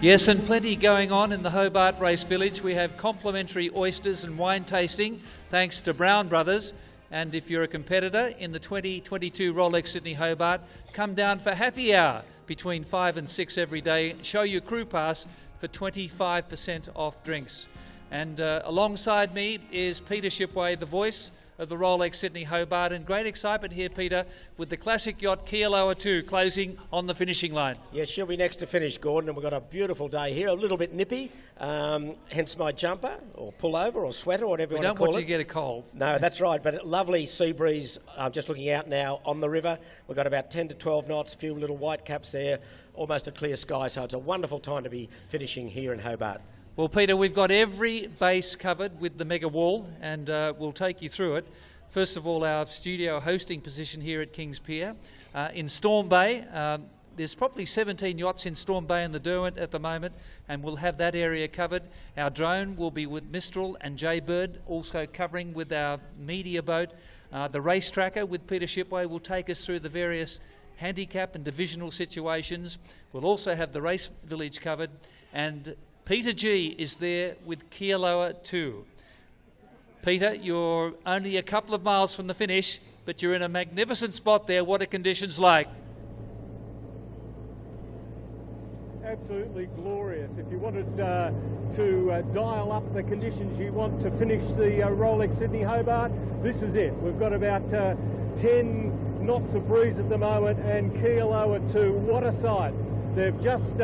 Yes, and plenty going on in the Hobart Race Village. We have complimentary oysters and wine tasting thanks to Brown Brothers. And if you're a competitor in the 2022 Rolex Sydney Hobart, come down for happy hour between 5 and 6 every day. Show your crew pass for 25% off drinks. And alongside me is Peter Shipway, the voice of the Rolex Sydney Hobart, and great excitement here, Peter, with the classic yacht Kealoa 2 closing on the finishing line. Yes, she'll be next to finish, Gordon, and we've got a beautiful day here, a little bit nippy, hence my jumper, or pullover, or sweater, or whatever you want to call it. We don't want you to get a cold. No, that's right, but lovely sea breeze. I'm just looking out now on the river. We've got about 10 to 12 knots, a few little white caps there, almost a clear sky, so it's a wonderful time to be finishing here in Hobart. Well, Peter, we've got every base covered with the mega wall, and we'll take you through it. First of all, our studio hosting position here at Kings Pier. In Storm Bay, there's probably 17 yachts in Storm Bay and the Derwent at the moment, and we'll have that area covered. Our drone will be with Mistral and Jaybird, also covering with our media boat. The race tracker with Peter Shipway will take us through the various handicap and divisional situations. We'll also have the race village covered, and Peter G is there with Kealoa 2. Peter, you're only a couple of miles from the finish, but you're in a magnificent spot there. What are conditions like? Absolutely glorious. If you wanted to dial up the conditions you want to finish the Rolex Sydney Hobart, this is it. We've got about 10 knots of breeze at the moment, and Kealoa 2, what a sight. They've just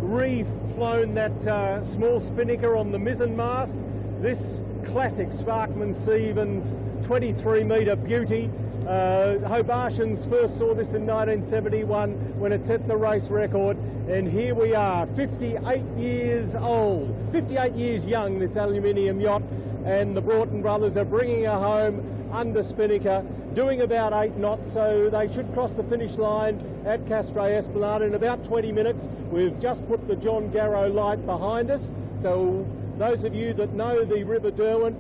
re-flown that small spinnaker on the mizzen mast. This classic Sparkman Stevens 23-metre beauty. Hobartians first saw this in 1971 when it set the race record, and here we are, 58 years old, 58 years young, this aluminium yacht, and the Broughton brothers are bringing her home under spinnaker, doing about 8 knots, so they should cross the finish line at Castray Esplanade in about 20 minutes. We've just put the John Garrow light behind us, so those of you that know the River Derwent,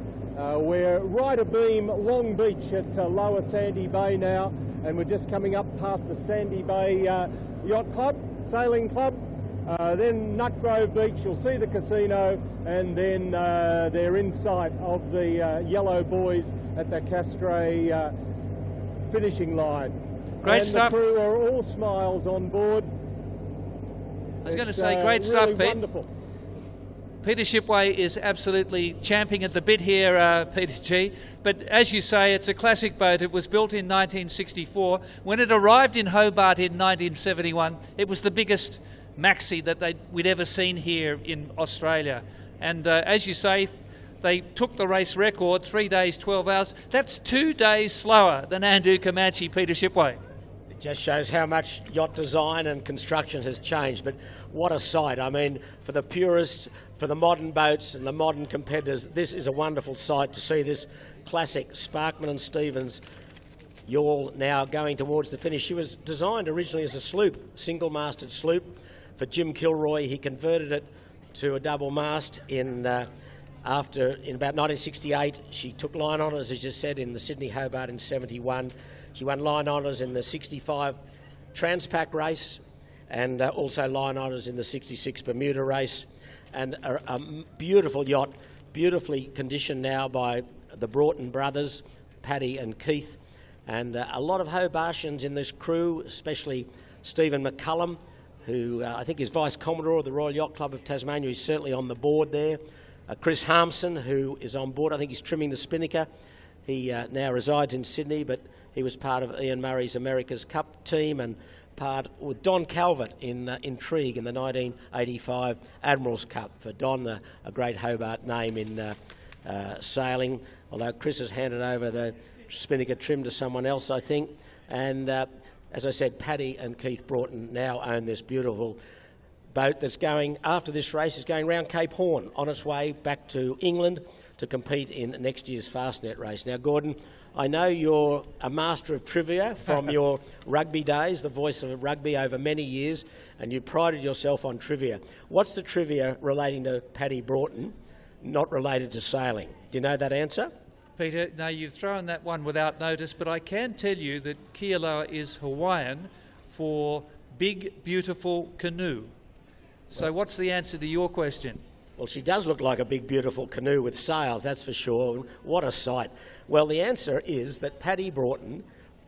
we're right abeam Long Beach at Lower Sandy Bay now, and we're just coming up past the Sandy Bay Yacht Club, Sailing Club. Then Nutgrove Beach, you'll see the casino, and then they're in sight of the Yellow Boys at the Castray finishing line. Great stuff. The crew are all smiles on board. I was going to say, great stuff, really Pete. Wonderful. Peter Shipway is absolutely champing at the bit here, Peter G. But as you say, it's a classic boat. It was built in 1964. When it arrived in Hobart in 1971, it was the biggest maxi that we'd ever seen here in Australia. And as you say, they took the race record, 3 days, 12 hours. That's 2 days slower than Andu Comanche, Peter Shipway. It just shows how much yacht design and construction has changed, but what a sight. I mean, for the purists, for the modern boats and the modern competitors, this is a wonderful sight to see this classic Sparkman and Stevens yawl now going towards the finish. She was designed originally as a sloop, single-masted sloop. For Jim Kilroy, he converted it to a double mast in about 1968. She took line honours, as you said, in the Sydney Hobart in 71. She won line honours in the 65 Transpac race, and also line honours in the 66 Bermuda race. And a beautiful yacht, beautifully conditioned now by the Broughton brothers, Paddy and Keith. And a lot of Hobartians in this crew, especially Stephen McCullum, who I think is Vice Commodore of the Royal Yacht Club of Tasmania. He's certainly on the board there. Chris Harmson, who is on board, I think he's trimming the spinnaker. He now resides in Sydney, but he was part of Ian Murray's America's Cup team and part with Don Calvert in Intrigue in the 1985 Admiral's Cup. For Don, a great Hobart name in sailing, although Chris has handed over the spinnaker trim to someone else, I think. And as I said, Paddy and Keith Broughton now own this beautiful boat that's going, after this race, is going round Cape Horn on its way back to England to compete in next year's Fastnet race. Now, Gordon, I know you're a master of trivia from your rugby days, the voice of rugby over many years, and you prided yourself on trivia. What's the trivia relating to Paddy Broughton, not related to sailing? Do you know that answer? Peter, no, you've thrown that one without notice, but I can tell you that Kealoa is Hawaiian for big, beautiful canoe. So what's the answer to your question? Well, she does look like a big, beautiful canoe with sails, that's for sure. What a sight. Well, the answer is that Paddy Broughton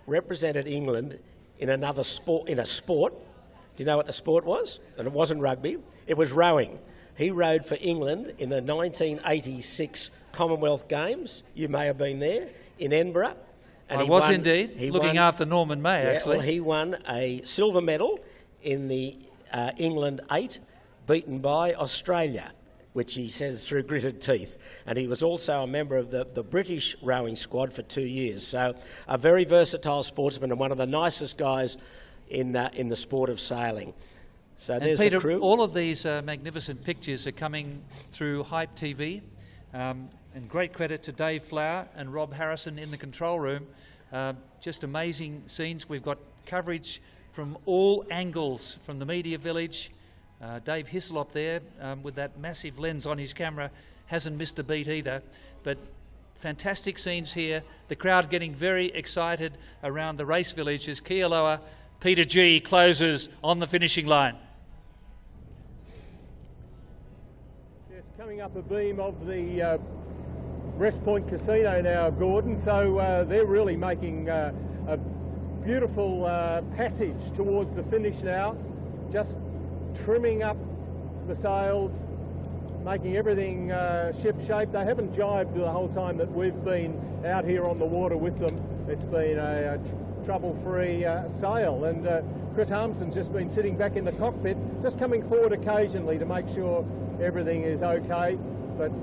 represented England in another sport, in a sport. Do you know what the sport was? And it wasn't rugby, it was rowing. He rowed for England in the 1986 Commonwealth Games. You may have been there, in Edinburgh. And I was indeed, looking after Norman May, actually. Well, he won a silver medal in the England 8, beaten by Australia, which he says through gritted teeth. And he was also a member of the British rowing squad for 2 years. So a very versatile sportsman and one of the nicest guys in the sport of sailing. So and there's Peter, the crew. all of these magnificent pictures are coming through Hype TV. And great credit to Dave Flower and Rob Harrison in the control room. Just amazing scenes. We've got coverage from all angles from the media village. Dave Hislop there with that massive lens on his camera hasn't missed a beat either. But fantastic scenes here. The crowd getting very excited around the race village as Kealoa Peter G closes on the finishing line. Yes, coming up a beam of the Rest Point Casino now, Gordon. So they're really making a beautiful passage towards the finish now. Just trimming up the sails, making everything ship shape. They haven't jibed the whole time that we've been out here on the water with them. It's been a trouble-free sail, and Chris Harmson's just been sitting back in the cockpit, just coming forward occasionally to make sure everything is okay. But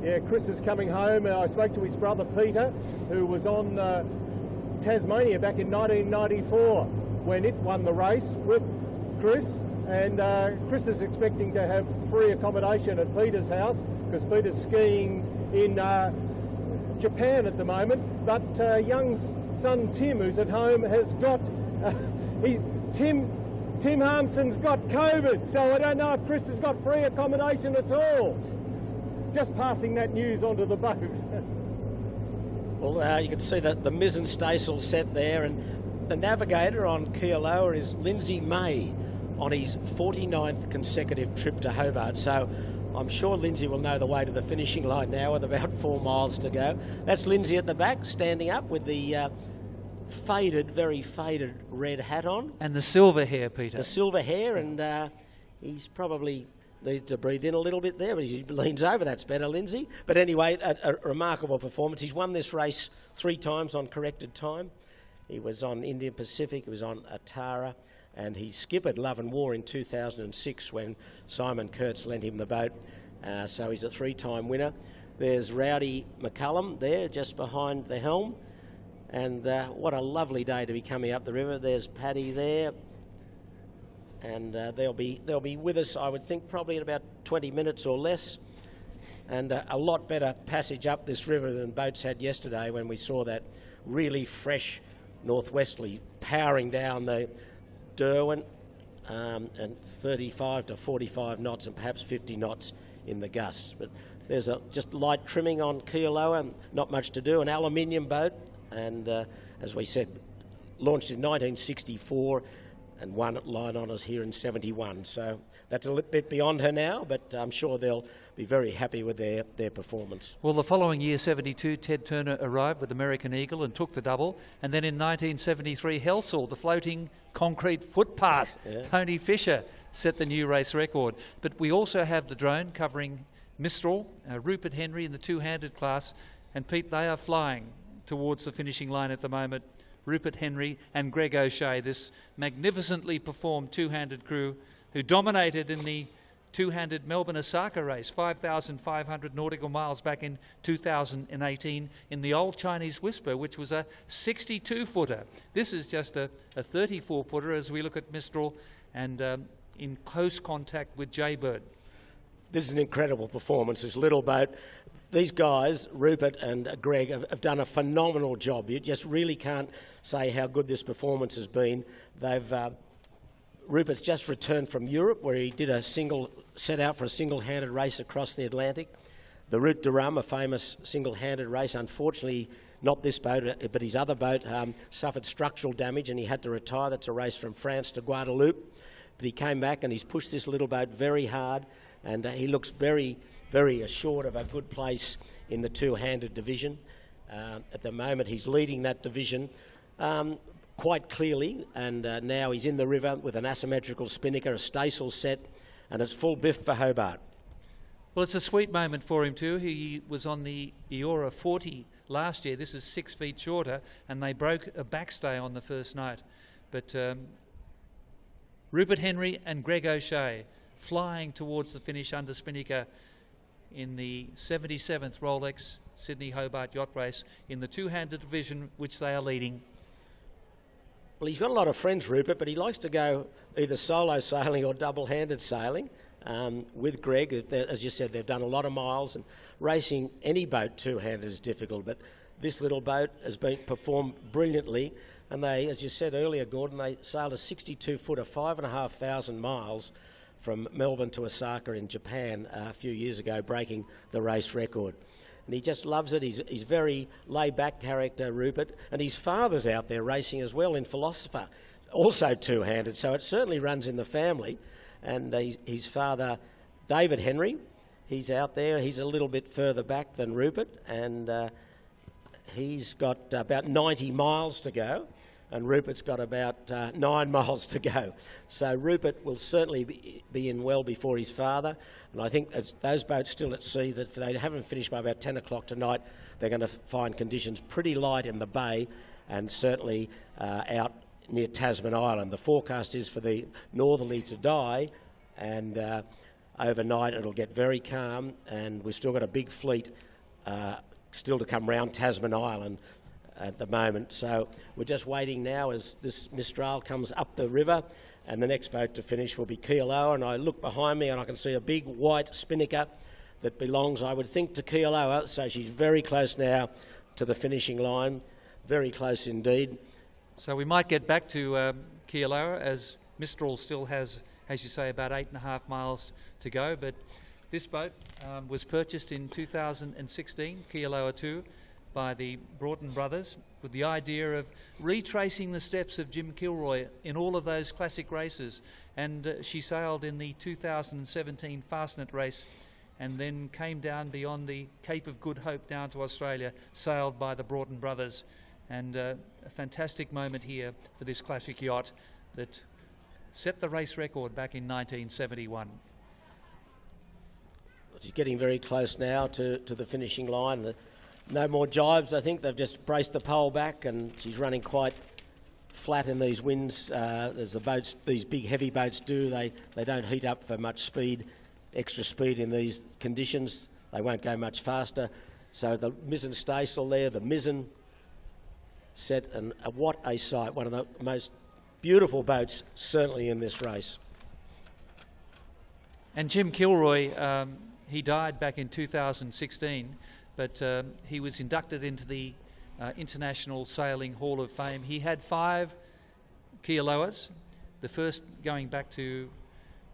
yeah, Chris is coming home. I spoke to his brother Peter, who was on Tasmania back in 1994 when it won the race with Chris, and Chris is expecting to have free accommodation at Peter's house because Peter's skiing in Japan at the moment. But young son Tim, who's at home, has got Tim Harmson's got COVID, so I don't know if Chris has got free accommodation at all. Just passing that news onto the boat. Well, you can see that the mizzen staysail set there, and the navigator on Kealoa is Lindsay May on his 49th consecutive trip to Hobart. So I'm sure Lindsay will know the way to the finishing line now with about 4 miles to go. That's Lindsay at the back, standing up with the faded, very faded red hat on. And the silver hair, Peter. The silver hair, and he's probably needs to breathe in a little bit there, but he leans over. That's better, Lindsay. But anyway, a remarkable performance. He's won this race 3 times on corrected time. He was on Indian Pacific, he was on Atara, and he skippered Love and War in 2006 when Simon Kurtz lent him the boat. So he's a 3-time winner. There's Rowdy McCullum there, just behind the helm. And what a lovely day to be coming up the river. There's Paddy there. And they'll be with us, I would think, probably in about 20 minutes or less. And a lot better passage up this river than boats had yesterday when we saw that really fresh northwesterly powering down the Derwent and 35 to 45 knots and perhaps 50 knots in the gusts. But there's just light trimming on Kealoa, not much to do, an aluminium boat, and as we said, launched in 1964 and won at line honours here in 71. So that's a little bit beyond her now, but I'm sure they'll be very happy with their performance. Well, the following year, 72, Ted Turner arrived with American Eagle and took the double. And then in 1973, Helsall, the floating concrete footpath. Yeah. Tony Fisher set the new race record. But we also have the drone covering Mistral, Rupert Henry in the two-handed class. And Pete, they are flying towards the finishing line at the moment. Rupert Henry and Greg O'Shea, this magnificently performed two-handed crew who dominated in the two-handed Melbourne-Osaka race, 5,500 nautical miles back in 2018 in the Old Chinese Whisper, which was a 62-footer. This is just a 34-footer as we look at Mistral and in close contact with Jaybird. This is an incredible performance, this little boat. These guys, Rupert and Greg, have done a phenomenal job. You just really can't say how good this performance has been. Rupert's just returned from Europe, where he did set out for a single-handed race across the Atlantic. The Route de Rhum, a famous single-handed race, unfortunately not this boat, but his other boat suffered structural damage and he had to retire. That's a race from France to Guadeloupe. but he came back and he's pushed this little boat very hard, and he looks very, very assured of a good place in the two-handed division. At the moment, he's leading that division quite clearly, and now he's in the river with an asymmetrical spinnaker, a staysail set, and it's full biff for Hobart. Well, it's a sweet moment for him too. He was on the Eora 40 last year. This is 6 feet shorter, and they broke a backstay on the first night. But Rupert Henry and Greg O'Shea flying towards the finish under spinnaker in the 77th Rolex Sydney Hobart Yacht Race in the two-handed division, which they are leading. Well, he's got a lot of friends, Rupert, but he likes to go either solo sailing or double-handed sailing with Greg. As you said, they've done a lot of miles, and racing any boat two-handed is difficult, but this little boat has been performed brilliantly, and they, as you said earlier, Gordon, they sailed a 62-footer, 5,500 miles from Melbourne to Osaka in Japan a few years ago, breaking the race record. And he just loves it. He's very laid-back character, Rupert, and his father's out there racing as well in Philosopher, also two-handed, so it certainly runs in the family. And his father, David Henry, he's out there. He's a little bit further back than Rupert, and he's got about 90 miles to go, and Rupert's got about 9 miles to go. So Rupert will certainly be in well before his father, and I think those boats still at sea, that if they haven't finished by about 10 o'clock tonight, they're going to find conditions pretty light in the bay, and certainly out near Tasman Island. The forecast is for the northerly to die, and overnight it'll get very calm, and we've still got a big fleet still to come round Tasman Island at the moment. So we're just waiting now as this Mistral comes up the river, and the next boat to finish will be Kealoa. And I look behind me and I can see a big white spinnaker that belongs, I would think, to Kealoa. So she's very close now to the finishing line, very close indeed. So we might get back to Kealoa, as Mistral still has, as you say, about 8.5 miles to go. But this boat was purchased in 2016, Kealoa 2, by the Broughton brothers, with the idea of retracing the steps of Jim Kilroy in all of those classic races. And she sailed in the 2017 Fastnet race, and then came down beyond the Cape of Good Hope down to Australia, sailed by the Broughton brothers. And a fantastic moment here for this classic yacht that set the race record back in 1971. She's getting very close now to the finishing line. No more jibes, I think. They've just braced the pole back, and she's running quite flat in these winds, as the boats, these big heavy boats do. They don't heat up for much speed, extra speed in these conditions. They won't go much faster. So the mizzen staysail there, the mizzen set, and what a sight. One of the most beautiful boats, certainly in this race. And Jim Kilroy, he died back in 2016, but he was inducted into the International Sailing Hall of Fame. He had 5 Kealoas, the first going back to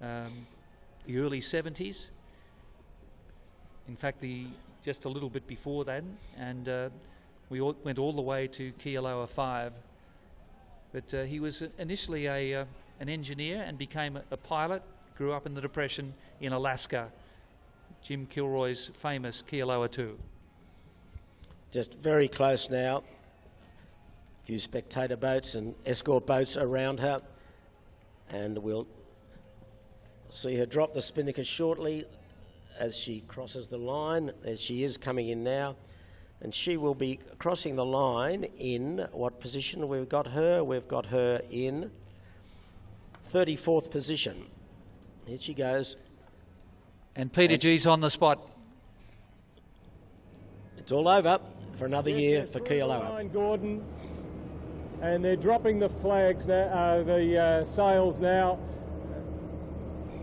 the early 70s. In fact, just a little bit before then, and we went all the way to Kealoa 5. But he was initially an engineer and became a pilot, grew up in the Depression in Alaska. Jim Kilroy's famous Kealoa 2. Just very close now. A few spectator boats and escort boats around her, and we'll see her drop the spinnaker shortly as she crosses the line. There she is, coming in now, and she will be crossing the line in what position we've got her? We've got her in 34th position. Here she goes. And Peter G's on the spot. It's all over for another year for Kealoa. Kealoa. Gordon, and they're dropping the flags now, the sails now,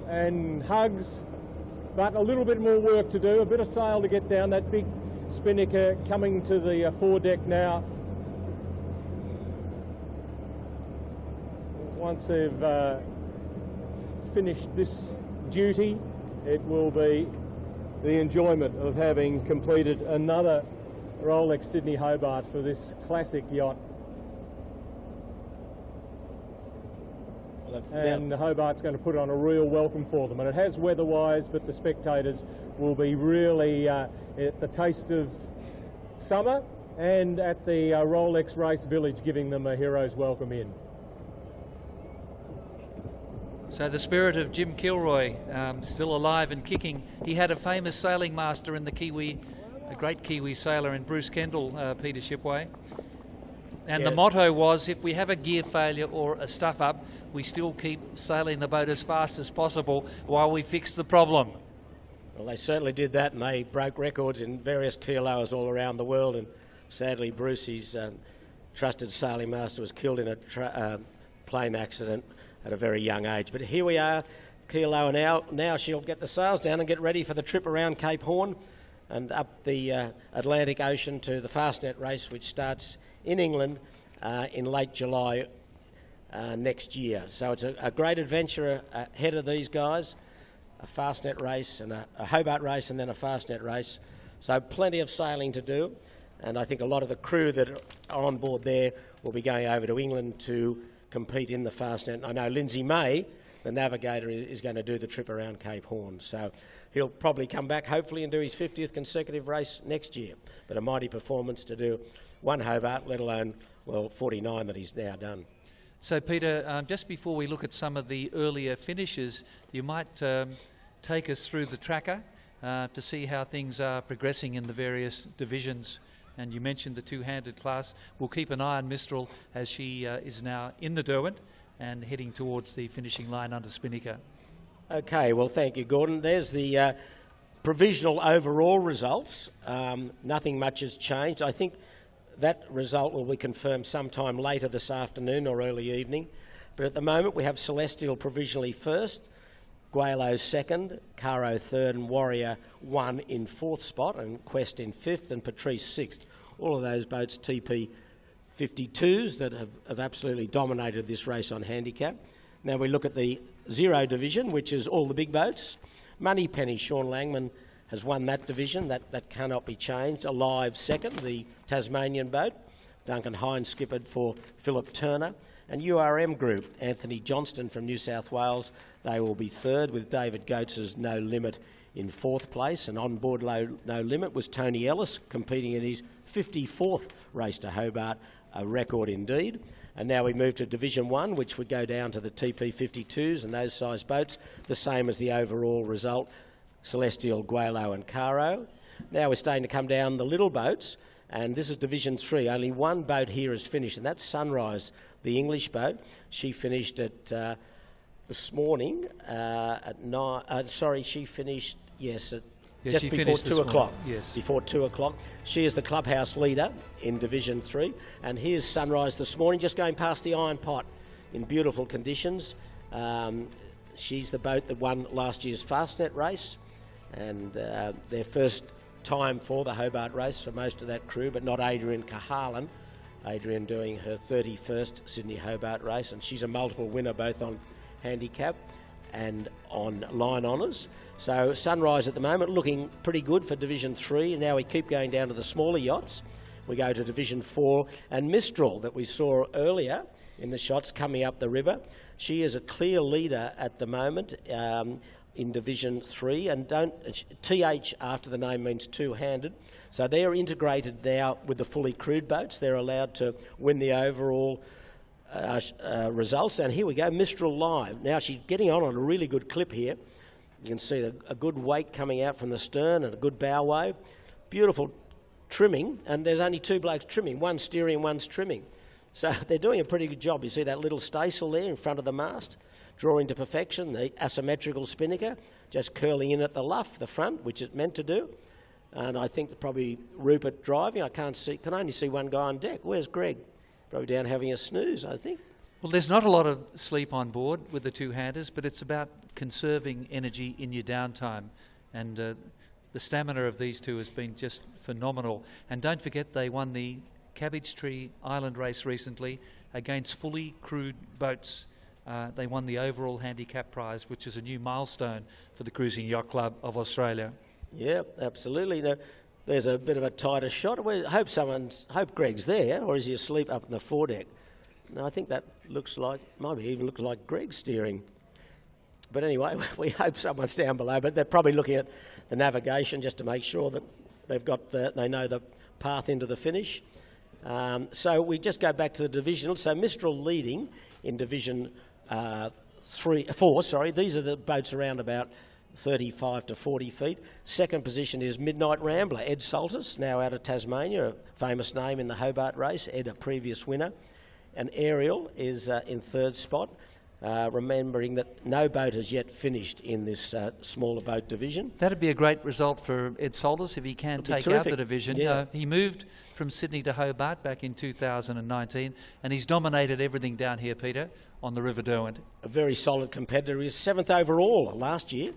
and hugs, but a little bit more work to do. A bit of sail to get down. That big spinnaker coming to the foredeck now. Once they've finished this duty, it will be the enjoyment of having completed another Rolex Sydney Hobart for this classic yacht. and Hobart's going to put on a real welcome for them. And it has weather-wise, but the spectators will be really at the taste of summer and at the Rolex Race Village, giving them a hero's welcome in. So the spirit of Jim Kilroy still alive and kicking. He had a famous sailing master in the Kiwi, a great Kiwi sailor in Bruce Kendall, Peter Shipway. And the motto was, if we have a gear failure or a stuff up, we still keep sailing the boat as fast as possible while we fix the problem. Well, they certainly did that, and they broke records in various Kealoas all around the world. And sadly, Bruce, his trusted sailing master, was killed in a plane accident at a very young age. But here we are, Kealoa now she'll get the sails down and get ready for the trip around Cape Horn and up the Atlantic Ocean to the Fastnet race, which starts in England in late July next year. So it's a great adventure ahead of these guys, a Fastnet race and a Hobart race and then a Fastnet race. So plenty of sailing to do, and I think a lot of the crew that are on board there will be going over to England to compete in the Fastnet. I know Lindsay May, the navigator, is going to do the trip around Cape Horn. So he'll probably come back, hopefully, and do his 50th consecutive race next year. But a mighty performance to do one Hobart, let alone, well, 49 that he's now done. So, Peter, just before we look at some of the earlier finishes, you might take us through the tracker to see how things are progressing in the various divisions. And you mentioned the two-handed class. We'll keep an eye on Mistral as she is now in the Derwent and heading towards the finishing line under Spinnaker. Okay, well, thank you, Gordon. There's the provisional overall results. Nothing much has changed. I think that result will be confirmed sometime later this afternoon or early evening. But at the moment, we have Celestial provisionally first, Guelo second, Caro third, and Warrior 1 in fourth spot, and Quest in fifth, and Patrice sixth. All of those boats TP 52s that have absolutely dominated this race on handicap. Now we look at the zero division, which is all the big boats. Moneypenny, Sean Langman has won that division. That cannot be changed. Alive second, the Tasmanian boat. Duncan Hines skippered for Philip Turner. And URM Group, Anthony Johnston from New South Wales, they will be third, with David Goates' No Limit in fourth place. And on board No Limit was Tony Ellis, competing in his 54th race to Hobart, a record indeed. And now we move to Division 1, which would go down to the TP52s and those size boats, the same as the overall result, Celestial, Guelo and Caro. Now we're starting to come down the little boats, and this is Division 3. Only one boat here is finished, and that's Sunrise, the English boat. She finished at this morning at 9. She finished, yes, just before 2 o'clock. Yes. Before 2 o'clock. She is the clubhouse leader in Division 3. And here's Sunrise this morning, just going past the Iron Pot in beautiful conditions. She's the boat that won last year's Fastnet race, and their first time for the Hobart race for most of that crew, but not Adrian Cahalan. Adrian doing her 31st Sydney Hobart race, and she's a multiple winner both on handicap and on line honours. So Sunrise at the moment looking pretty good for Division 3. Now we keep going down to the smaller yachts. We go to Division 4, and Mistral, that we saw earlier in the shots coming up the river. She is a clear leader at the moment in Division 3, and TH after the name means two-handed. So they're integrated now with the fully crewed boats. They're allowed to win the overall results. And here we go, Mistral live. Now she's getting on a really good clip here. You can see a good wake coming out from the stern and a good bow wave. Beautiful trimming, and there's only two blokes trimming, one steering, one's trimming. So they're doing a pretty good job. You see that little staysail there in front of the mast, drawing to perfection, the asymmetrical spinnaker, just curling in at the luff, the front, which it's meant to do. And I think probably Rupert driving. I can only see one guy on deck. Where's Greg? Probably down having a snooze, I think. Well, there's not a lot of sleep on board with the two-handers, but it's about conserving energy in your downtime. And the stamina of these two has been just phenomenal. And don't forget, they won the Cabbage Tree Island race recently against fully crewed boats. They won the overall handicap prize, which is a new milestone for the Cruising Yacht Club of Australia. Yeah, absolutely. Now, there's a bit of a tighter shot. Hope Greg's there, or is he asleep up in the foredeck? No, I think that looks like, might even look like Greg steering. But anyway, we hope someone's down below, but they're probably looking at the navigation just to make sure that they know the path into the finish. So we just go back to the divisional. So Mistral leading in Division 4. Sorry, these are the boats around about 35 to 40 feet. Second position is Midnight Rambler, Ed Saltis, now out of Tasmania, a famous name in the Hobart race. Ed, a previous winner. And Ariel is in third spot. Remembering that no boat has yet finished in this smaller boat division. That'd be a great result for Ed Saltis if he can take out the division. Yeah. He moved from Sydney to Hobart back in 2019, and he's dominated everything down here, Peter, on the River Derwent. A very solid competitor. He was 7th overall last year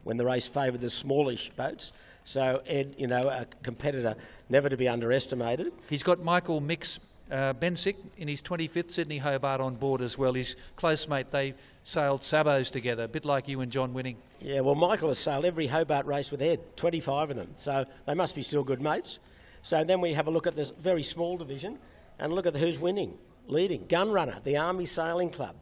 when the race favoured the smallish boats. So Ed, a competitor never to be underestimated. He's got Michael Mix Bensick in his 25th Sydney Hobart on board as well. His close mate, they sailed Sabos together, a bit like you and John Winning. Yeah, well, Michael has sailed every Hobart race with Ed, 25 of them, so they must be still good mates. So then we have a look at this very small division and look at who's leading. Gunrunner, the Army Sailing Club.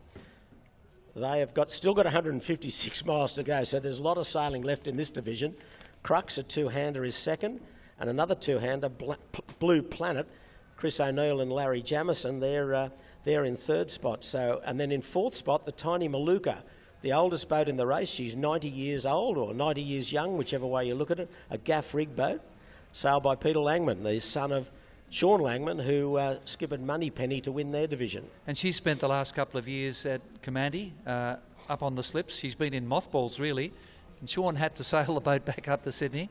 They have still got 156 miles to go, so there's a lot of sailing left in this division. Crux, a two-hander, is second, and another two-hander, Blue Planet, Chris O'Neill and Larry Jamison, they're in third spot. So, and then in fourth spot, the Tiny Maluka, the oldest boat in the race. She's 90 years old or 90 years young, whichever way you look at it. A gaff rig boat, sailed by Peter Langman, the son of Sean Langman, who skippered Moneypenny to win their division. And she spent the last couple of years at Commandy, up on the slips. She's been in mothballs, really. And Sean had to sail the boat back up to Sydney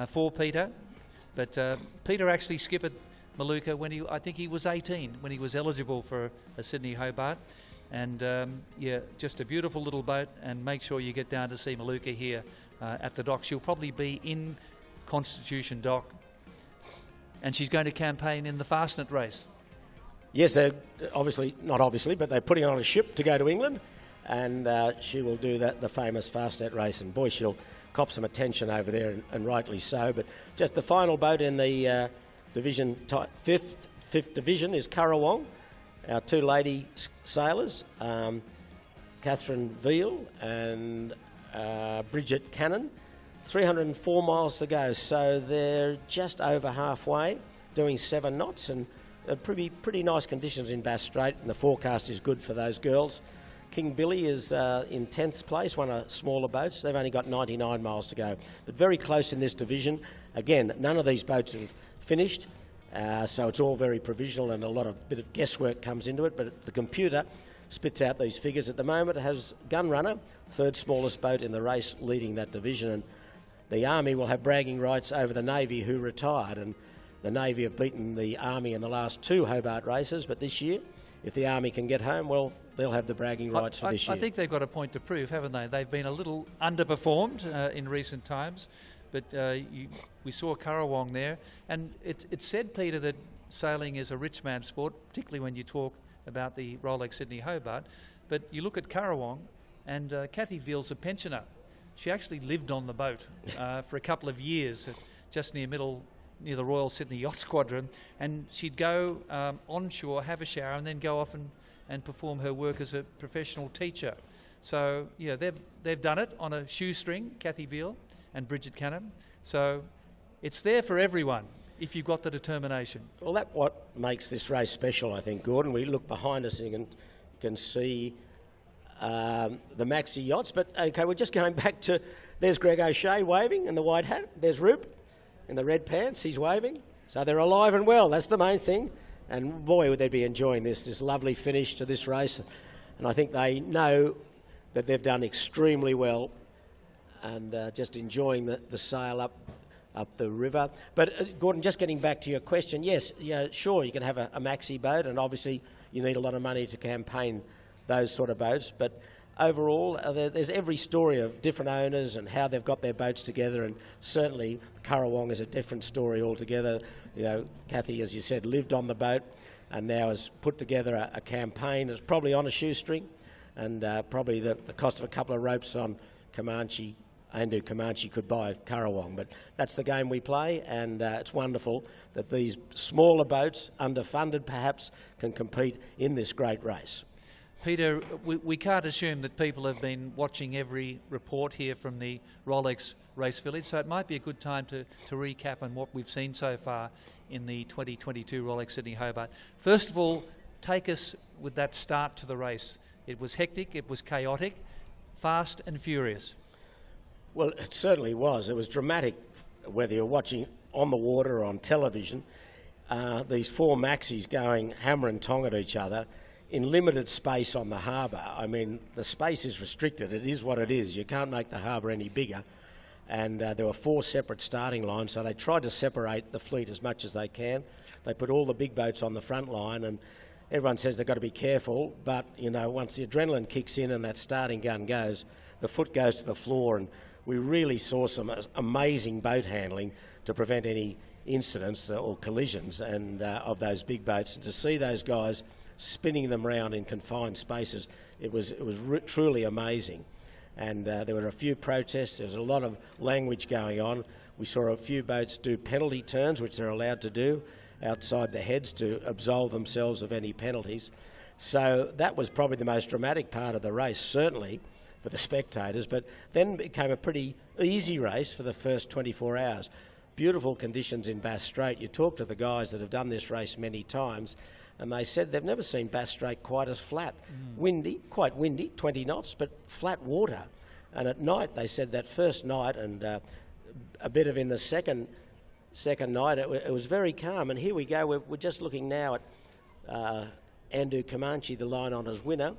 for Peter. But Peter actually skippered Maluka when I think he was 18 when he was eligible for a Sydney Hobart, and just a beautiful little boat. And make sure you get down to see Maluka here at the dock. She'll probably be in Constitution Dock, and she's going to campaign in the Fastnet race. Yes, they're not obviously, but they're putting on a ship to go to England, and she will do the famous Fastnet race. And boy, she'll cop some attention over there, and rightly so. But just the final boat in the division, fifth division is Currawong. Our two lady sailors, Catherine Veal and Bridget Cannon. 304 miles to go, so they're just over halfway, doing 7 knots, and pretty nice conditions in Bass Strait, and the forecast is good for those girls. King Billy is in 10th place, one of smaller boats. They've only got 99 miles to go, but very close in this division. Again, none of these boats have finished, so it's all very provisional, and a bit of guesswork comes into it, but the computer spits out these figures. At the moment, it has Gunrunner, third smallest boat in the race, leading that division, and the Army will have bragging rights over the Navy, who retired, and the Navy have beaten the Army in the last 2 Hobart races, but this year, if the Army can get home, well, they'll have the bragging rights for this year. I think they've got a point to prove, haven't they? They've been a little underperformed in recent times, but we saw Currawong there, and it's said, Peter, that sailing is a rich man's sport, particularly when you talk about the Rolex Sydney Hobart. But you look at Currawong, and Kathy Veal's a pensioner. She actually lived on the boat for a couple of years, just near the Royal Sydney Yacht Squadron, and she'd go onshore, have a shower, and then go off and perform her work as a professional teacher. So yeah, they've done it on a shoestring, Kathy Veal and Bridget Cannon. So it's there for everyone if you've got the determination. Well, that's what makes this race special, I think, Gordon. We look behind us and you can see the maxi yachts. But okay, we're just going back to, there's Greg O'Shea waving in the white hat. There's Roop in the red pants, he's waving. So they're alive and well, that's the main thing. And boy, would they be enjoying this lovely finish to this race. And I think they know that they've done extremely well, and just enjoying the sail up the river. But Gordon, just getting back to your question, yes, sure, you can have a maxi boat, and obviously you need a lot of money to campaign those sort of boats. But overall, there's every story of different owners and how they've got their boats together, and certainly Currawong is a different story altogether. Kathy, as you said, lived on the boat and now has put together a campaign. It's probably on a shoestring, and probably the cost of a couple of ropes on Comanche Andu Comanche could buy Currawong. But that's the game we play, and it's wonderful that these smaller boats, underfunded perhaps, can compete in this great race. Peter, we can't assume that people have been watching every report here from the Rolex Race Village, so it might be a good time to recap on what we've seen so far in the 2022 Rolex Sydney Hobart. First of all, take us with that start to the race. It was hectic, it was chaotic, fast and furious. Well, it certainly was. It was dramatic, whether you're watching on the water or on television. These four maxis going hammer and tong at each other in limited space on the harbour. I mean, the space is restricted. It is what it is. You can't make the harbour any bigger. And there were four separate starting lines, so they tried to separate the fleet as much as they can. They put all the big boats on the front line, and everyone says they've got to be careful, but, you know, once the adrenaline kicks in and that starting gun goes, the foot goes to the floor, and we really saw some amazing boat handling to prevent any incidents or collisions and of those big boats. And to see those guys spinning them around in confined spaces, it was truly amazing. And there were a few protests. There was a lot of language going on. We saw a few boats do penalty turns, which they're allowed to do outside the heads to absolve themselves of any penalties. So that was probably the most dramatic part of the race, certainly for the spectators, but then it became a pretty easy race for the first 24 hours. Beautiful conditions in Bass Strait. You talk to the guys that have done this race many times, and they said they've never seen Bass Strait quite as flat. Windy, quite windy, 20 knots, but flat water. And at night, they said that first night and a bit of in the second night, it was very calm. And here we go, we're just looking now at Andu Comanche, the line honours winner.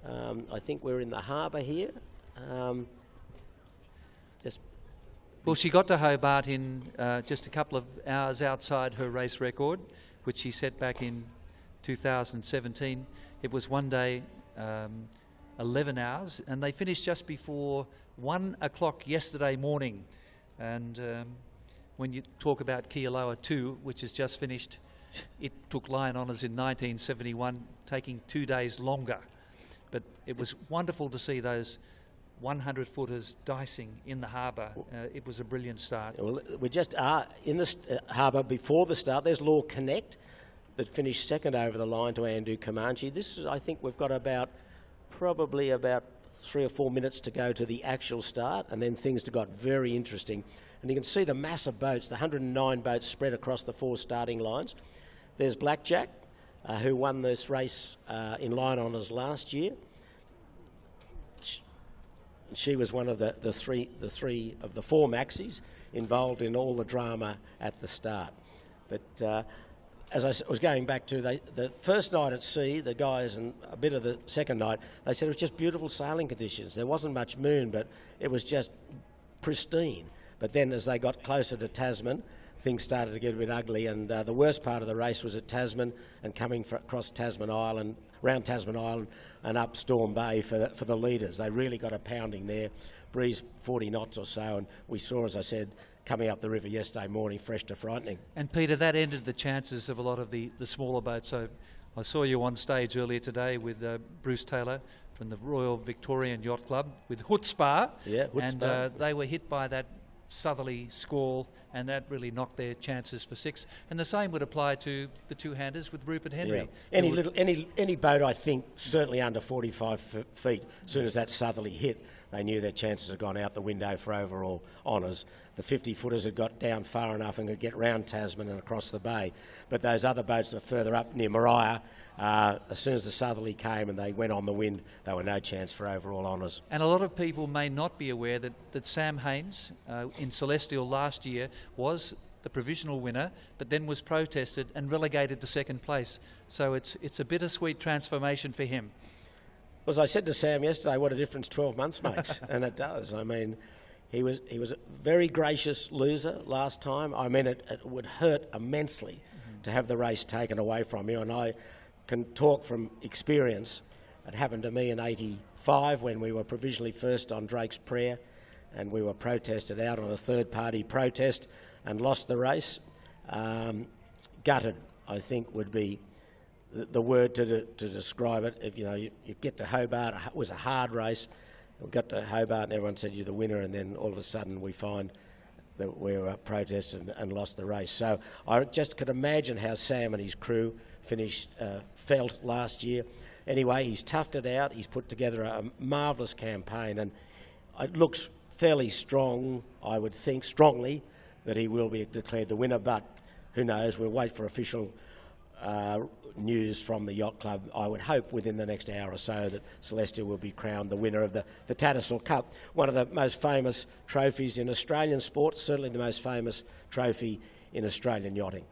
I think we're in the harbour here. Well, she got to Hobart in just a couple of hours outside her race record, which she set back in 2017. It was 1 day, 11 hours, and they finished just before 1 o'clock yesterday morning. And when you talk about Kealoa 2, which has just finished, it took Lion Honours in 1971, taking 2 days longer. But it was wonderful to see those 100-footers dicing in the harbour. It was a brilliant start. Well, we just are in the harbour before the start. There's Law Connect that finished second over the line to Andu Comanche. This is, I think we've got probably about 3 or 4 minutes to go to the actual start, and then things got very interesting. And you can see the massive boats, the 109 boats spread across the four starting lines. There's Blackjack, who won this race in Lion Honours last year. She was one of the three of the four maxis involved in all the drama at the start. But as I was going back to the first night at sea, the guys, and a bit of the second night, they said it was just beautiful sailing conditions. There wasn't much moon, but it was just pristine. But then as they got closer to Tasman, things started to get a bit ugly, and the worst part of the race was at Tasman and coming across Tasman Island, round Tasman Island and up Storm Bay for the leaders. They really got a pounding there, breeze 40 knots or so, and we saw, as I said, coming up the river yesterday morning, fresh to frightening. And Peter, that ended the chances of a lot of the smaller boats. So I saw you on stage earlier today with Bruce Taylor from the Royal Victorian Yacht Club with Hotspur. Yeah, Hotspur. And they were hit by that southerly squall, and that really knocked their chances for six. And the same would apply to the two-handers with Rupert Henry. Yeah. Any boat, I think, certainly under 45 feet, as soon as that southerly hit, they knew their chances had gone out the window for overall honours. The 50-footers had got down far enough and could get round Tasman and across the bay. But those other boats that were further up near Maria, as soon as the southerly came and they went on the wind, they were no chance for overall honours. And a lot of people may not be aware that Sam Haynes in Celestial last year was the provisional winner, but then was protested and relegated to second place. So it's a bittersweet transformation for him. Well, as I said to Sam yesterday, what a difference 12 months makes, and it does. I mean, he was a very gracious loser last time. I mean, it would hurt immensely to have the race taken away from you, and I can talk from experience. It happened to me in '85 when we were provisionally first on Drake's Prayer, and we were protested out on a third-party protest and lost the race. Gutted, I think, would be the word to describe it. If you get to Hobart, it was a hard race. We got to Hobart and everyone said you're the winner, and then all of a sudden we find that we were protested and lost the race. So I just could imagine how Sam and his crew felt last year. Anyway, he's toughed it out. He's put together a marvellous campaign, and it looks fairly strong, I would think, strongly, that he will be declared the winner, but who knows? We'll wait for official news from the Yacht Club. I would hope within the next hour or so that Celestial will be crowned the winner of the Tattersall Cup, one of the most famous trophies in Australian sport, certainly the most famous trophy in Australian yachting.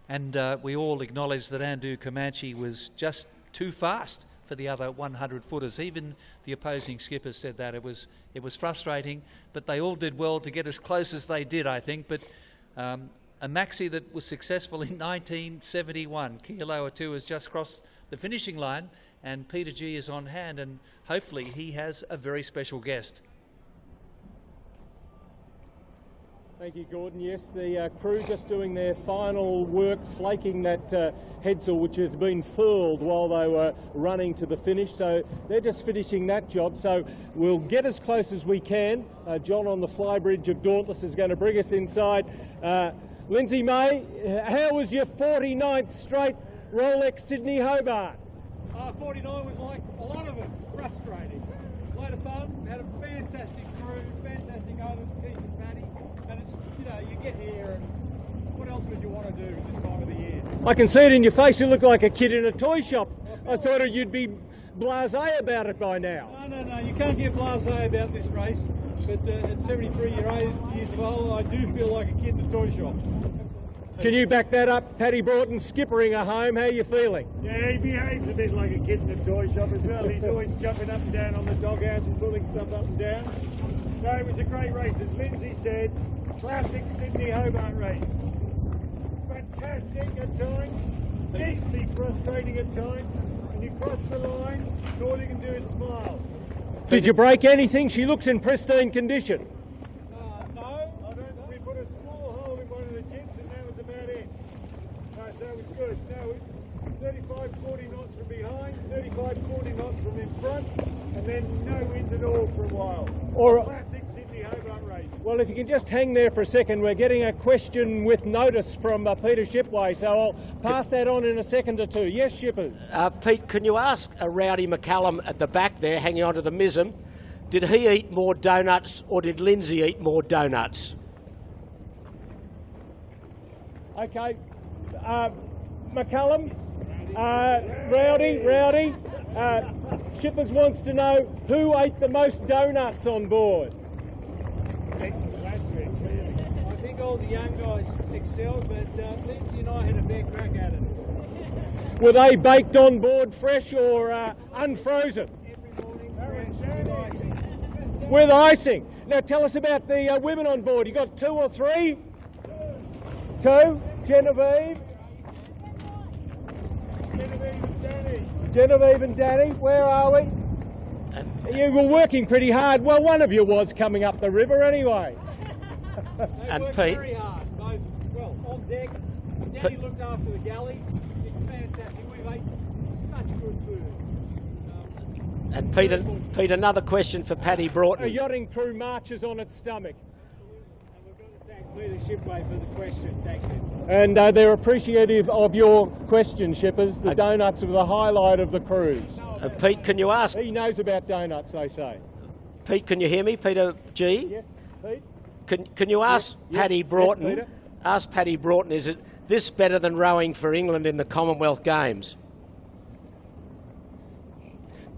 And we all acknowledge that Andu Comanche was just too fast for the other 100-footers. Even the opposing skippers said that. It was frustrating, but they all did well to get as close as they did, I think. But a maxi that was successful in 1971. Kealoa 2 has just crossed the finishing line, and Peter G is on hand, and hopefully he has a very special guest. Thank you, Gordon. Yes, the crew just doing their final work, flaking that headsail which has been furled while they were running to the finish. So they're just finishing that job. So we'll get as close as we can. John on the flybridge of Dauntless is going to bring us inside. Lindsay May, how was your 49th straight Rolex Sydney Hobart? 49 was like a lot of it, frustrating. A lot of fun, had a fantastic crew, fantastic owners, Keith and Paddy, and it's, you know, you get here and what else would you want to do this time of the year? I can see it in your face, you look like a kid in a toy shop. I thought you'd be blasé about it by now. No, you can't get blasé about this race, but at 73 years old, I do feel like a kid in a toy shop. Can you back that up? Paddy Broughton skippering her home, how are you feeling? Yeah, he behaves a bit like a kid in a toy shop as well. He's always jumping up and down on the doghouse and pulling stuff up and down. No, it was a great race. As Lindsay said, classic Sydney Hobart race. Fantastic at times, deeply frustrating at times. When you cross the line, all you can do is smile. Did you break anything? She looks in pristine condition. No, I don't. We put a small hole in one of the jibs and that was about it. So it was good. No, 35, 40 knots from behind, 35, 40 knots from in front, and then no wind at all for a while. Classic Sydney Hobart race. Well, if you can just hang there for a second, we're getting a question with notice from Peter Shipway, so I'll pass that on in a second or two. Yes, shippers? Pete, can you ask Rowdy McCallum at the back there, hanging onto the mizzen, did he eat more donuts or did Lindsay eat more donuts? Okay. McCallum, Rowdy, shippers wants to know who ate the most donuts on board. I think all the young guys excelled, but Lindsay and I had a fair crack at it. Were they baked on board fresh or unfrozen? Every morning, fresh with icing. With icing. Now tell us about the women on board. You got 2 or 3? 2. Genevieve and Danny. Where are we? You were working pretty hard. Well, one of you was coming up the river anyway. They worked very hard, both, well, on deck. Danny looked after the galley. It's fantastic. We've ate such good food. And Pete, another question for Paddy Broughton. A yachting crew marches on its stomach. And we've got to thank Peter Shipway for the question. Thank you. And they're appreciative of your question, shippers. The donuts are the highlight of the cruise. Pete, can you ask? He knows about donuts, they say. Pete, can you hear me? Peter G? Yes, Pete? Can you ask Paddy Broughton? Yes, Peter? Ask Paddy Broughton, is it this better than rowing for England in the Commonwealth Games?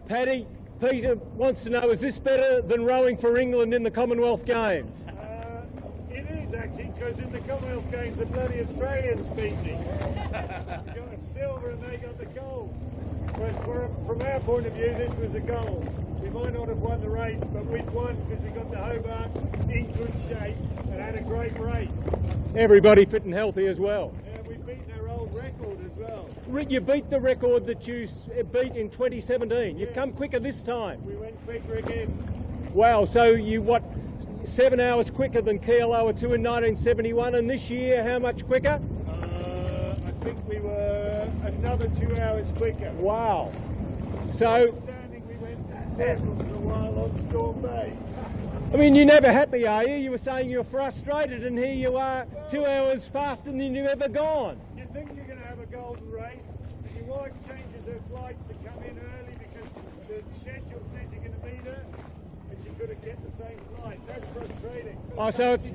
Paddy, Peter wants to know, is this better than rowing for England in the Commonwealth Games? It is actually, because in the Commonwealth Games the bloody Australians beat me. Got a silver and they got the gold. But from our point of view, this was a gold. We might not have won the race, but we'd won because we got to Hobart in good shape and had a great race. Everybody fit and healthy as well. And we've beaten our old record as well. You beat the record that you beat in 2017. You've come quicker this time. We went quicker again. Wow, so you, 7 hours quicker than Kealoa 2 in 1971, and this year how much quicker? I think we were another 2 hours quicker. Wow. So we went circles for a while. Mistral on Storm Bay. I mean, you're never happy, are you? You were saying you're frustrated, and here you are 2 hours faster than you've ever gone. You think you're going to have a golden race, and your wife changes her flights to come in early because the schedule says you're going to meet her, and she could have kept the same flight. That's frustrating. Oh, so it's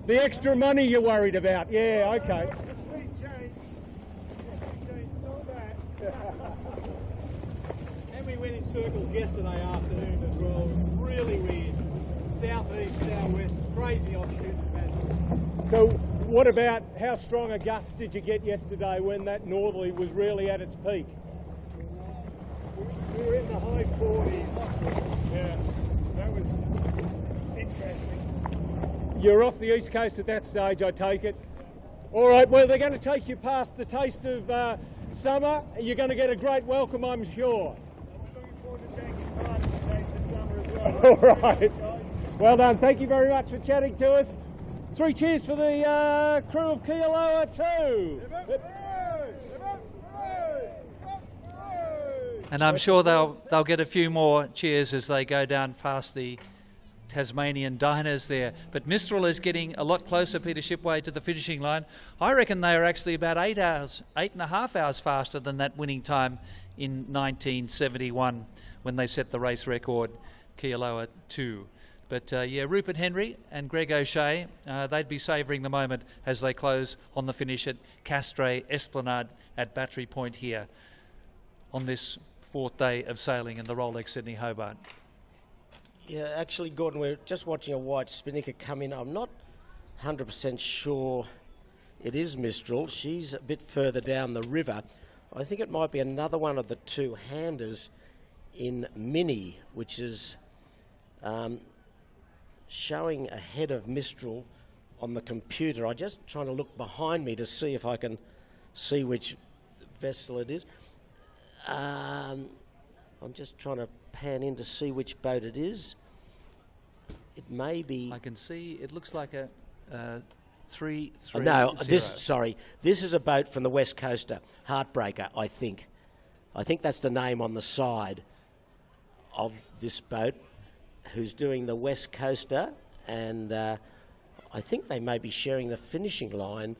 the extra money you're worried about. Yeah, okay. It's a free change. Not that. And we went in circles yesterday afternoon as well. Really weird. Southeast, southwest, crazy offshoot pattern. So what about how strong a gust did you get yesterday when that northerly was really at its peak? We were in the high 40s. Yeah, that was interesting. You're off the east coast at that stage, I take it. All right, well, they're going to take you past the taste of summer. You're going to get a great welcome, I'm sure. I'm looking forward to taking part in the taste of summer as well. All right. Well done. Thank you very much for chatting to us. 3 cheers for the crew of Kealoa too. And I'm sure they'll get a few more cheers as they go down past the Tasmanian diners there. But Mistral is getting a lot closer, Peter Shipway, to the finishing line. I reckon they are actually about 8.5 hours faster than that winning time in 1971 when they set the race record, Kealoa 2. But yeah, Rupert Henry and Greg O'Shea, they'd be savouring the moment as they close on the finish at Castray Esplanade at Battery Point here on this 4th day of sailing in the Rolex Sydney Hobart. Yeah, actually, Gordon, we're just watching a white spinnaker come in. I'm not 100% sure it is Mistral. She's a bit further down the river. I think it might be another one of the 2-handers in Mini, which is showing ahead of Mistral on the computer. I'm just trying to look behind me to see if I can see which vessel it is. I'm just trying to pan in to see which boat it is. It may be... I can see it looks like a 330. No, this is a boat from the West Coaster, Heartbreaker, I think. I think that's the name on the side of this boat, who's doing the West Coaster, and I think they may be sharing the finishing line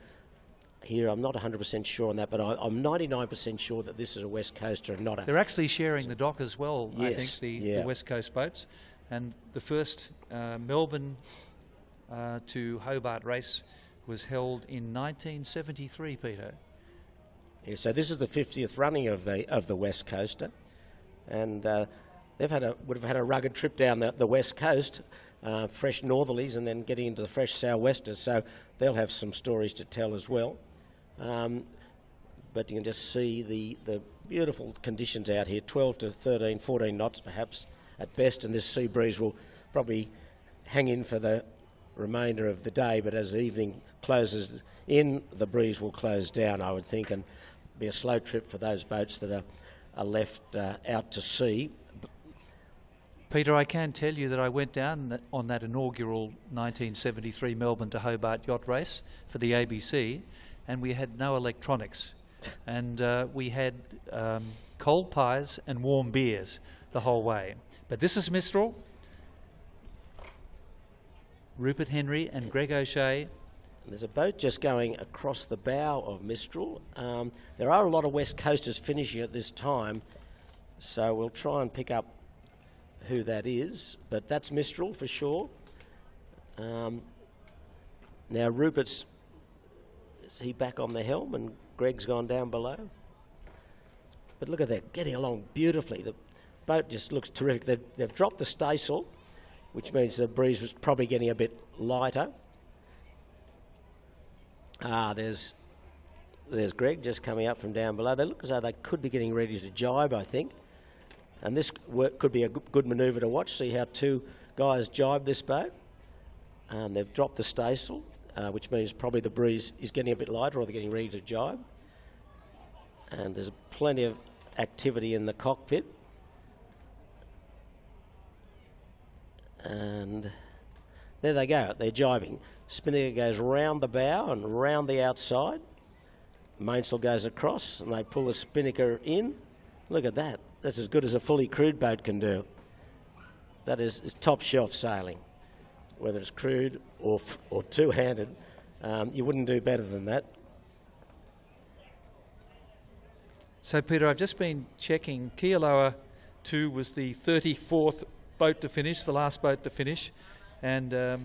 here. I'm not 100% sure on that, but I'm 99% sure that this is a West Coaster and not a... They're actually sharing the dock as well, yes, I think, the West Coast boats. And the first Melbourne to Hobart race was held in 1973, Peter. Yeah, so this is the 50th running of the West Coaster, and would have had a rugged trip down the West Coast, fresh northerlies, and then getting into the fresh southwesters. So they'll have some stories to tell as well. But you can just see the beautiful conditions out here, 12 to 13, 14 knots perhaps at best, and this sea breeze will probably hang in for the remainder of the day, but as the evening closes in, the breeze will close down, I would think, and be a slow trip for those boats that are left out to sea. Peter, I can tell you that I went down on that inaugural 1973 Melbourne to Hobart yacht race for the ABC, and we had no electronics, and we had cold pies and warm beers the whole way. But this is Mistral. Rupert Henry and Greg O'Shea. There's a boat just going across the bow of Mistral. There are a lot of West Coasters finishing at this time, so we'll try and pick up who that is, but that's Mistral for sure. Now Rupert's, is he back on the helm and Greg's gone down below? But look at that, getting along beautifully. The boat just looks terrific. They've dropped the staysail, which means the breeze was probably getting a bit lighter. There's Greg just coming up from down below. They look as though they could be getting ready to jibe, I think. And this could be a good manoeuvre to watch, see how 2 guys jibe this boat. They've dropped the staysail, which means probably the breeze is getting a bit lighter, or they're getting ready to jibe. And there's plenty of activity in the cockpit. And there they go, they're jibing. Spinnaker goes round the bow and round the outside. Mainsail goes across and they pull the spinnaker in. Look at that. That's as good as a fully crewed boat can do. That is top shelf sailing, whether it's crewed or two-handed. You wouldn't do better than that. So, Peter, I've just been checking. Kealoa 2 was the 34th boat to finish, the last boat to finish, and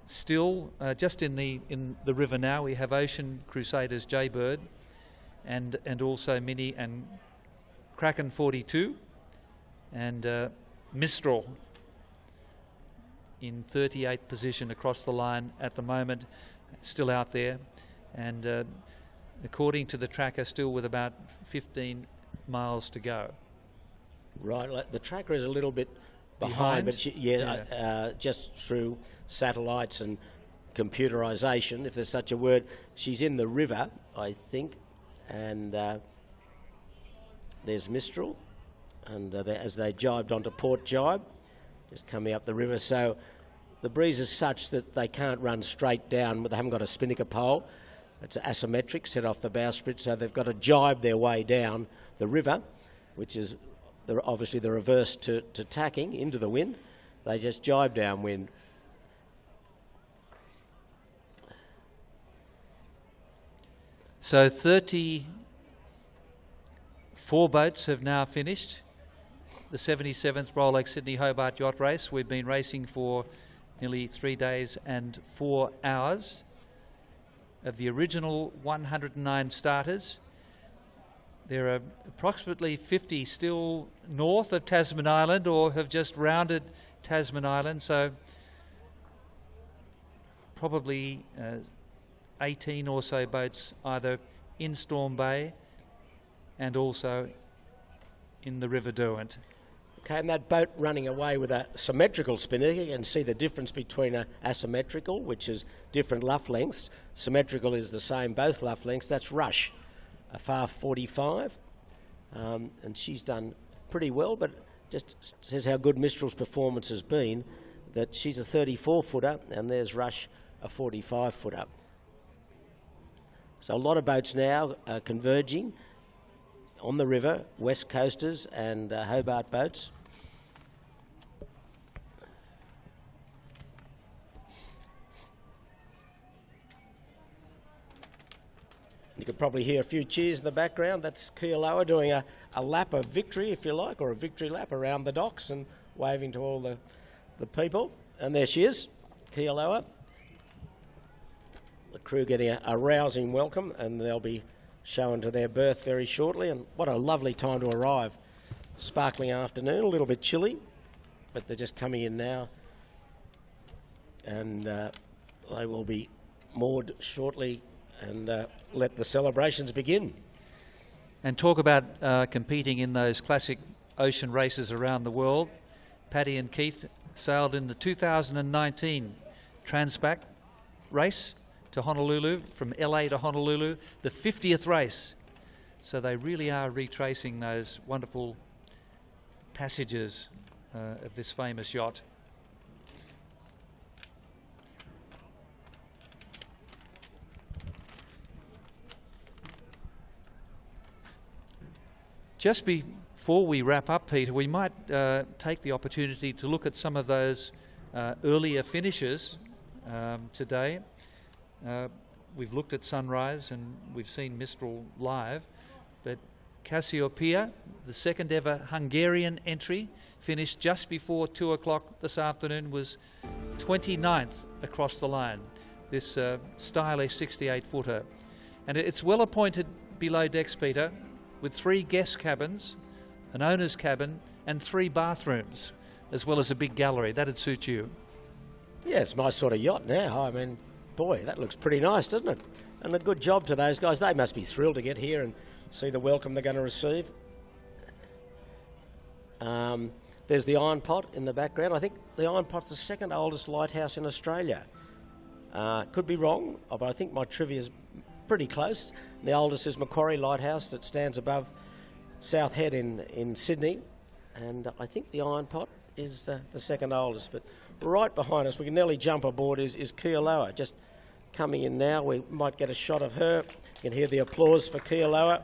still just in the river now we have Ocean Crusaders Jaybird and also Mini and Kraken 42 and Mistral in 38th position across the line at the moment, still out there, and according to the tracker still with about 15 miles to go. Right, like the tracker is a little bit behind, but just through satellites and computerisation, if there's such a word. She's in the river, I think, and there's Mistral, and as they jibed onto Port Jibe, just coming up the river. So the breeze is such that they can't run straight down, but they haven't got a spinnaker pole. It's asymmetric, set off the bowsprit, so they've got to jibe their way down the river, which is obviously the reverse to tacking into the wind. They just jibe downwind. So 34 boats have now finished the 77th Rolex Sydney Hobart Yacht Race. We've been racing for nearly 3 days and 4 hours. Of the original 109 starters, there are approximately 50 still north of Tasman Island or have just rounded Tasman Island, so probably 18 or so boats either in Storm Bay and also in the River Derwent. Okay, and that boat running away with a symmetrical spinner, you can see the difference between a asymmetrical, which is different luff lengths. Symmetrical is the same, both luff lengths. That's Rush, a FAR 45, and she's done pretty well, but just says how good Mistral's performance has been, that she's a 34-footer, and there's Rush, a 45-footer. So a lot of boats now are converging on the river, West Coasters and Hobart boats. You could probably hear a few cheers in the background. That's Kealoa doing a lap of victory, if you like, or a victory lap around the docks and waving to all the people. And there she is, Kealoa. The crew getting a rousing welcome, and they'll be shown to their berth very shortly. And what a lovely time to arrive. Sparkling afternoon, a little bit chilly, but they're just coming in now, and they will be moored shortly and let the celebrations begin. And talk about competing in those classic ocean races around the world. Paddy and Keith sailed in the 2019 Transpac race to Honolulu, from LA to Honolulu, the 50th race. So they really are retracing those wonderful passages of this famous yacht. Just before we wrap up, Peter, we might take the opportunity to look at some of those earlier finishes today. We've looked at Sunrise and we've seen Mistral live, but Cassiopeia, the second ever Hungarian entry, finished just before 2 o'clock this afternoon, was 29th across the line, this stylish 68-footer. And it's well appointed below decks, Peter, with 3 guest cabins, an owner's cabin and 3 bathrooms, as well as a big gallery. That'd suit you. Yeah, it's my sort of yacht now. I mean, boy, that looks pretty nice, doesn't it? And a good job to those guys. They must be thrilled to get here and see the welcome they're going to receive. There's the Iron Pot in the background. I think the Iron Pot's the second oldest lighthouse in Australia. Could be wrong, but I think my trivia is pretty close. The oldest is Macquarie Lighthouse that stands above South Head in Sydney, and I think the Iron Pot is the second oldest. But right behind us, we can nearly jump aboard, is Kealoa, just coming in now. We might get a shot of her. You can hear the applause for Kealoa.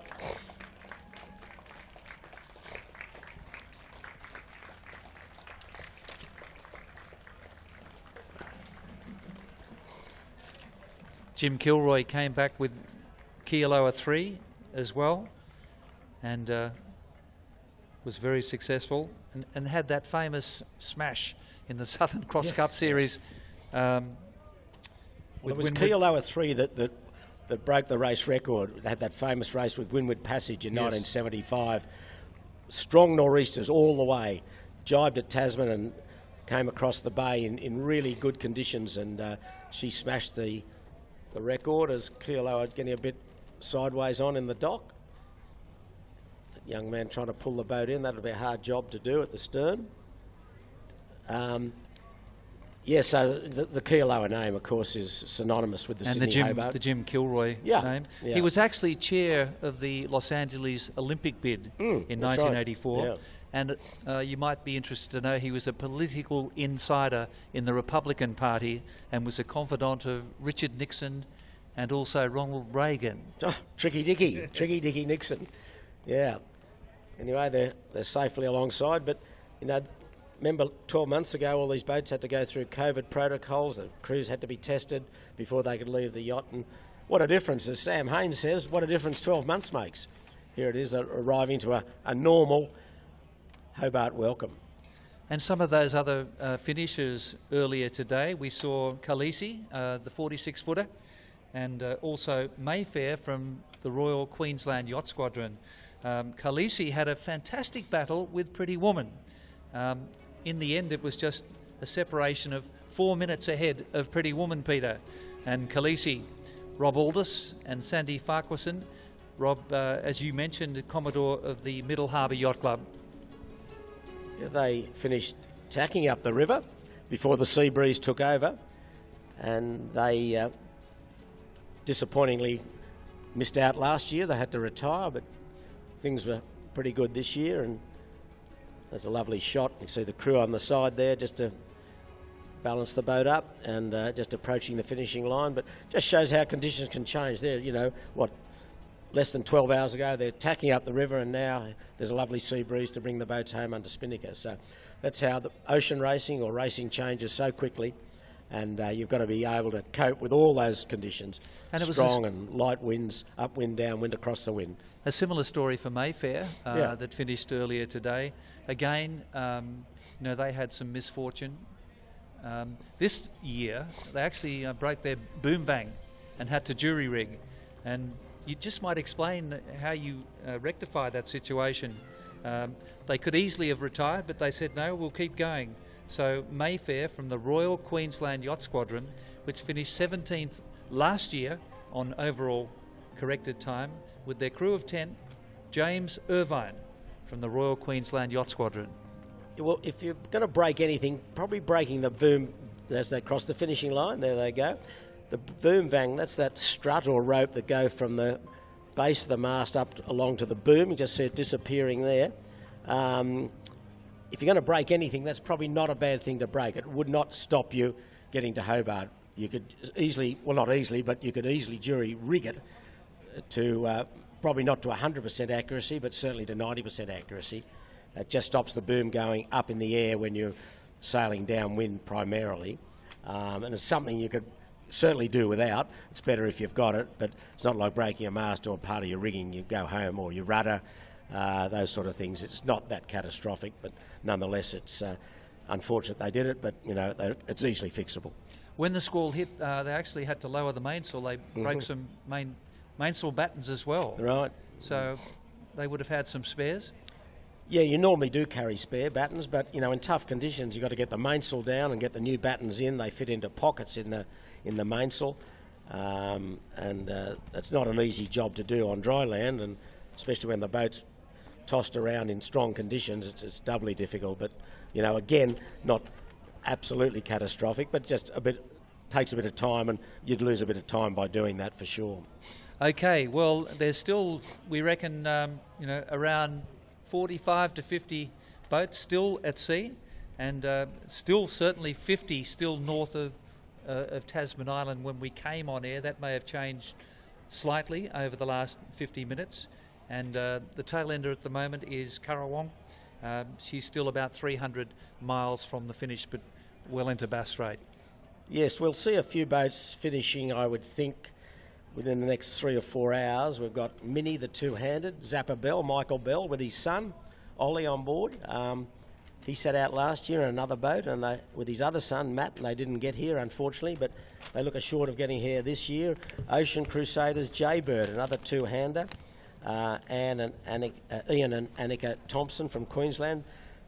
Jim Kilroy came back with Kealoa 3 as well, and was very successful, and had that famous smash in the Southern Cross Cup Series. It was Kealoa 3 that broke the race record. They had that famous race with Windward Passage in 1975. Strong nor'easters all the way, jibed at Tasman and came across the bay in really good conditions, and she smashed the record as Kealoa getting a bit sideways on in the dock. That young man trying to pull the boat in, that'll be a hard job to do at the stern. So the Kealoa name, of course, is synonymous with the Sydney Hobart. The Jim Kilroy name. Yeah. He was actually chair of the Los Angeles Olympic bid in 1984. Right. And you might be interested to know he was a political insider in the Republican Party and was a confidant of Richard Nixon and also Ronald Reagan. Oh, Tricky Dicky Nixon. Yeah. Anyway, they're safely alongside, but remember 12 months ago all these boats had to go through COVID protocols. The crews had to be tested before they could leave the yacht, and what a difference, as Sam Haynes says, what a difference 12 months makes. Here it is, arriving to a normal Hobart welcome. And some of those other finishers earlier today, we saw Khaleesi, the 46-footer, and also Mayfair from the Royal Queensland Yacht Squadron. Khaleesi had a fantastic battle with Pretty Woman. In the end, it was just a separation of 4 minutes ahead of Pretty Woman, Peter. And Khaleesi, Rob Aldous and Sandy Farquharson. Rob, as you mentioned, Commodore of the Middle Harbour Yacht Club. Yeah, they finished tacking up the river before the sea breeze took over, and they disappointingly missed out last year. They had to retire, but things were pretty good this year, and there's a lovely shot. You see the crew on the side there just to balance the boat up, and just approaching the finishing line, but just shows how conditions can change there. Less than 12 hours ago they're tacking up the river, and now there's a lovely sea breeze to bring the boats home under spinnaker. So that's how the ocean racing or racing changes so quickly, and you've got to be able to cope with all those conditions. And strong and light winds, upwind, downwind, across the wind. A similar story for Mayfair that finished earlier today. Again, they had some misfortune. This year they actually broke their boom bang and had to jury rig, and you just might explain how you rectify that situation. They could easily have retired, but they said, no, we'll keep going. So Mayfair from the Royal Queensland Yacht Squadron, which finished 17th last year on overall corrected time, with their crew of 10, James Irvine from the Royal Queensland Yacht Squadron. Well, if you're going to break anything, probably breaking the boom as they cross the finishing line. There they go. The boom vang, that's that strut or rope that go from the base of the mast up along to the boom. You just see it disappearing there. If you're going to break anything, that's probably not a bad thing to break. It would not stop you getting to Hobart. You could easily, well, not easily, but you could easily jury rig it to probably not to 100% accuracy, but certainly to 90% accuracy. It just stops the boom going up in the air when you're sailing downwind primarily. And it's something you could certainly do without. It's better if you've got it, but it's not like breaking a mast or part of your rigging. You go home, or your rudder, those sort of things. It's not that catastrophic, but nonetheless it's unfortunate they did it, but it's easily fixable. When the squall hit, they actually had to lower the mainsail. They broke some mainsail battens as well. Right. So they would have had some spares. Yeah, you normally do carry spare battens, but in tough conditions you've got to get the mainsail down and get the new battens in. They fit into pockets in the mainsail, and that's not an easy job to do on dry land, and especially when the boat's tossed around in strong conditions, it's doubly difficult. But again, not absolutely catastrophic, but just takes a bit of time, and you'd lose a bit of time by doing that for sure. Okay, well, there's still, we reckon, around 45 to 50 boats still at sea, and still certainly 50 still north of Tasman Island when we came on air. That may have changed slightly over the last 50 minutes, and the tail ender at the moment is Currawong. She's still about 300 miles from the finish, but well into Bass Strait. Yes, we'll see a few boats finishing, I would think, within the next 3 or 4 hours. We've got Minnie, the two-handed, Zappa Bell, Michael Bell, with his son, Ollie, on board. He set out last year in another boat and with his other son, Matt, and they didn't get here, unfortunately, but they look assured of getting here this year. Ocean Crusaders, Jaybird, another two-hander, Ian and Annika Thompson from Queensland.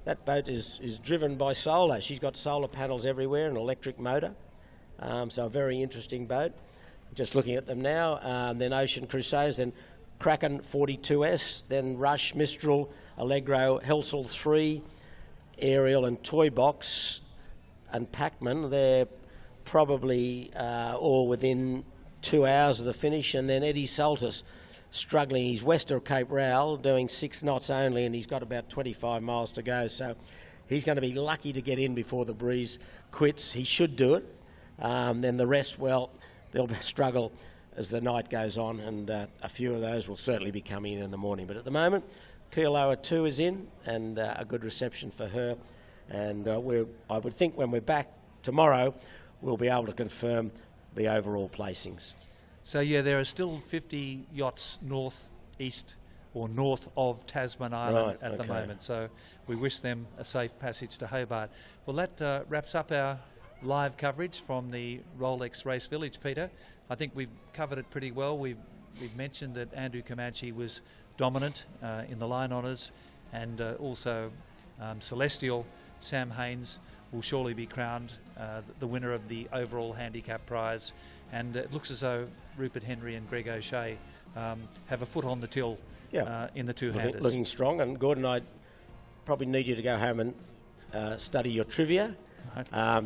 That boat is driven by solar. She's got solar panels everywhere, an electric motor. So a very interesting boat. Just looking at them now. Then Ocean Crusaders, then Kraken 42S, then Rush, Mistral, Allegro, Helsel 3, Ariel and Toy Box and Pacman. They're probably all within 2 hours of the finish. And then Eddie Saltus struggling. He's west of Cape Rowell, doing 6 knots only, and he's got about 25 miles to go. So he's going to be lucky to get in before the breeze quits. He should do it. Then the rest, well, they'll struggle as the night goes on, and a few of those will certainly be coming in the morning. But at the moment, Kealoa 2 is in, and a good reception for her. And I would think when we're back tomorrow, we'll be able to confirm the overall placings. So yeah, there are still 50 yachts north-east or north of Tasman Island at the moment. So we wish them a safe passage to Hobart. Well, that wraps up our live coverage from the Rolex Race Village, Peter. I think we've covered it pretty well. We've mentioned that Andrew Comanche was dominant in the line honours, and also Celestial Sam Haynes will surely be crowned the winner of the overall handicap prize. And it looks as though Rupert Henry and Greg O'Shea have a foot on the till in the two-handers. Looking strong. And Gordon, I probably need you to go home and study your trivia.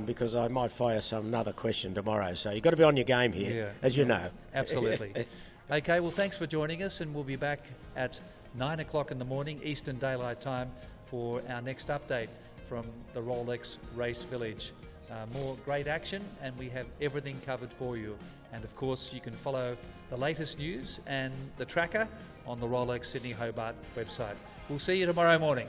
Because I might fire another question tomorrow. So you've got to be on your game here, as you know. Absolutely. Okay, well, thanks for joining us, and we'll be back at 9 o'clock in the morning, Eastern Daylight Time, for our next update from the Rolex Race Village. More great action, and we have everything covered for you. And of course, you can follow the latest news and the tracker on the Rolex Sydney Hobart website. We'll see you tomorrow morning.